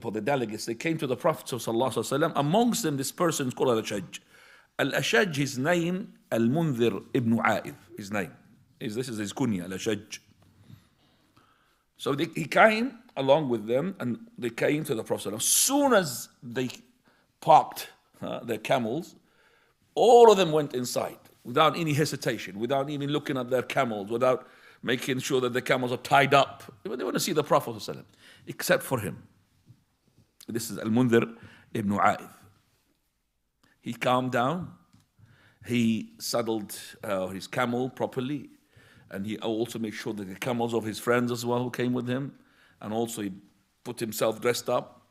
for the delegates, they came to the Prophet ﷺ. Amongst them, this person is called Al-Ashaj. Al-Ashaj, his name, Al-Mundhir ibn A'id, his name. This is his kunya, Al-Ashaj. So he came along with them, and they came to the Prophet. As soon as they parked their camels, all of them went inside without any hesitation, without even looking at their camels, without making sure that the camels are tied up. They want to see the Prophet ﷺ, except for him. This is Al-Mundhir ibn A'id. He calmed down. He saddled his camel properly. And he also made sure that the camels of his friends as well who came with him. And also he put himself dressed up.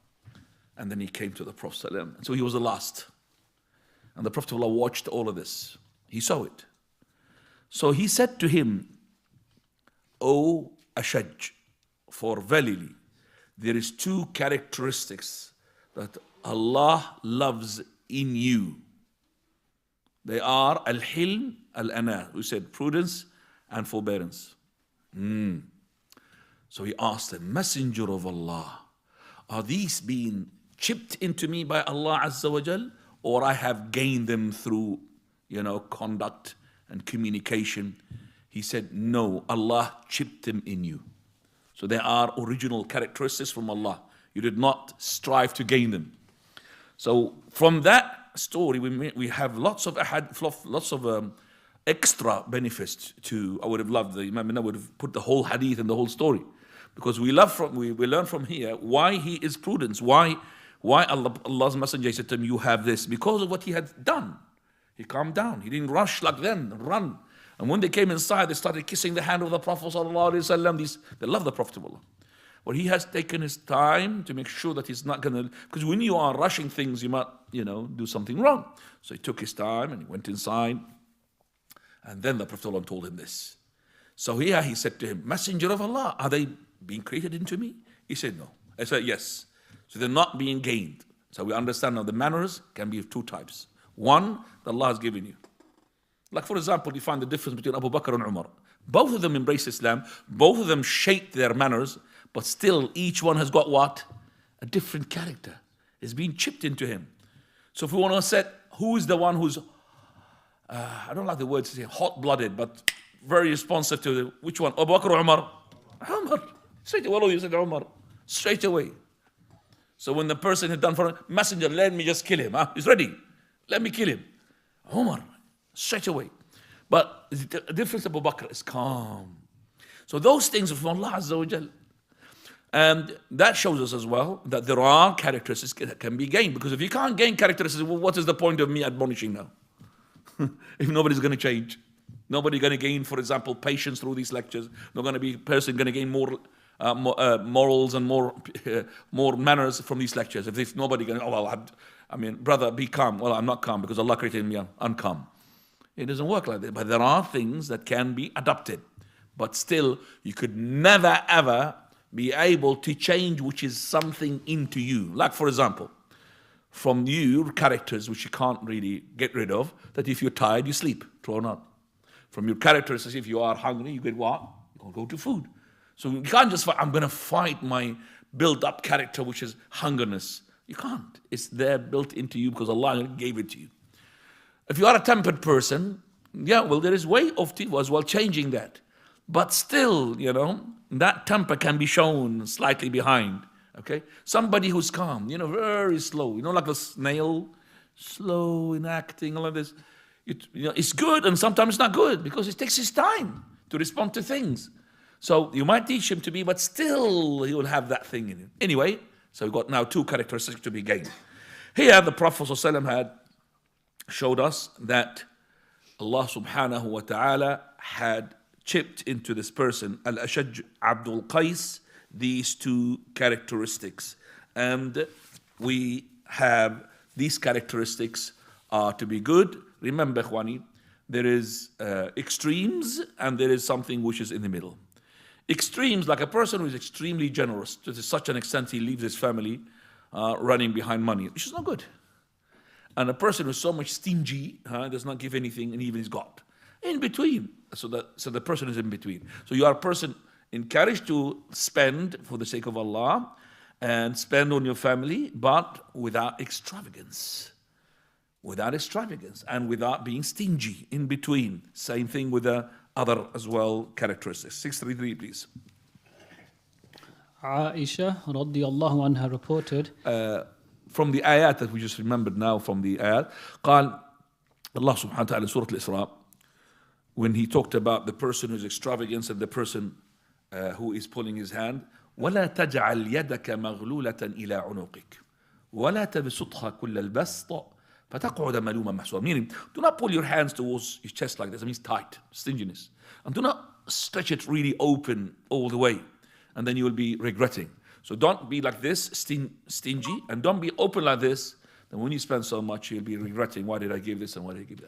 And then he came to the Prophet ﷺ. And so he was the last. And the Prophet ﷺ watched all of this. He saw it. So he said to him, O Ashaj, for verily there is two characteristics that Allah loves in you. They are Al-Hilm, Al-Ana. We said prudence and forbearance. So he asked the Messenger of Allah, are these being chipped into me by Allah Azza wa Jal, or I have gained them through, conduct and communication? He said, no, Allah chipped them in you. So they are original characteristics from Allah. You did not strive to gain them. So from that story, we have lots of extra benefits to. I would have loved the Imam would have put the whole hadith and the whole story, because we learn from here why he is prudence, why Allah's Messenger said to him, you have this, because of what he had done. He calmed down. He didn't rush like them and run. And when they came inside, they started kissing the hand of the Prophet ﷺ. They love the Prophet. Well, he has taken his time to make sure that he's not going to, because when you are rushing things, you might, do something wrong. So he took his time and he went inside. And then the Prophet ﷺ told him this. So here he said to him, Messenger of Allah, are they being created into me? He said, no. I said, yes. So they're not being gained. So we understand now the manners can be of two types. One, that Allah has given you. Like for example, you find the difference between Abu Bakr and Umar. Both of them embraced Islam. Both of them shaped their manners. But still, each one has got what? A different character. It's being chipped into him. So if we want to set who is the one who's, I don't like the word to say hot-blooded, but very responsive to which one? Abu Bakr or Umar? Umar. Straight away, you said Umar. Straight away. So when the person had done for him, Messenger, let me just kill him. He's ready. Let me kill him. Umar. Straight away. But the difference of Abu Bakr is calm. So those things are from Allah Azza wa Jal. And that shows us as well that there are characteristics that can be gained. Because if you can't gain characteristics, well, what is the point of me admonishing now? If nobody's going to change. Nobody's going to gain, for example, patience through these lectures. Not going to be a person going to gain more morals and more manners from these lectures. If nobody going, brother, be calm. Well, I'm not calm because Allah created me uncalm. It doesn't work like that. But there are things that can be adopted. But still, you could never, ever be able to change which is something into you. Like, for example, from your characters, which you can't really get rid of, that if you're tired, you sleep. True or not? From your characters, as if you are hungry, you get what? You go to food. So you can't just fight, I'm going to fight my built-up character, which is hungerness. You can't. It's there built into you because Allah gave it to you. If you are a tempered person, there is way of as well changing that. But still, that temper can be shown slightly behind. Okay? Somebody who's calm, very slow. Like a snail, slow in acting, all of this. It's good and sometimes it's not good because it takes his time to respond to things. So you might teach him to be, but still he will have that thing in him. Anyway, so we've got now two characteristics to be gained. Here the Prophet ﷺ had showed us that Allah subhanahu wa ta'ala had chipped into this person, Al-Ashaj Abdul Qais, these two characteristics. And we have these characteristics are to be good. Remember, Khwani, there is extremes and there is something which is in the middle. Extremes, like a person who is extremely generous to such an extent he leaves his family running behind money, which is not good. And a person who is so much stingy, does not give anything and even is got. In between. So the person is in between. So you are a person encouraged to spend for the sake of Allah, and spend on your family, but without extravagance. Without extravagance and without being stingy in between. Same thing with the other as well characteristics. 633, please. Aisha radiyallahu anha reported From the ayat that we just remembered now from the ayat, قال Allah subhanahu wa ta'ala in Surah Al-Isra, when he talked about the person who's extravagant and the person who is pulling his hand, ولا تجعل يدك مغلولة إلى عنقك ولا تبسطها كل البسط فتقعد ملوما محسورا. Meaning, do not pull your hands towards your chest like this. It means tight, stinginess. And do not stretch it really open all the way. And then you will be regretting. So don't be like this, stingy, and don't be open like this. Then when you spend so much, you'll be regretting, why did I give this and why did I give that?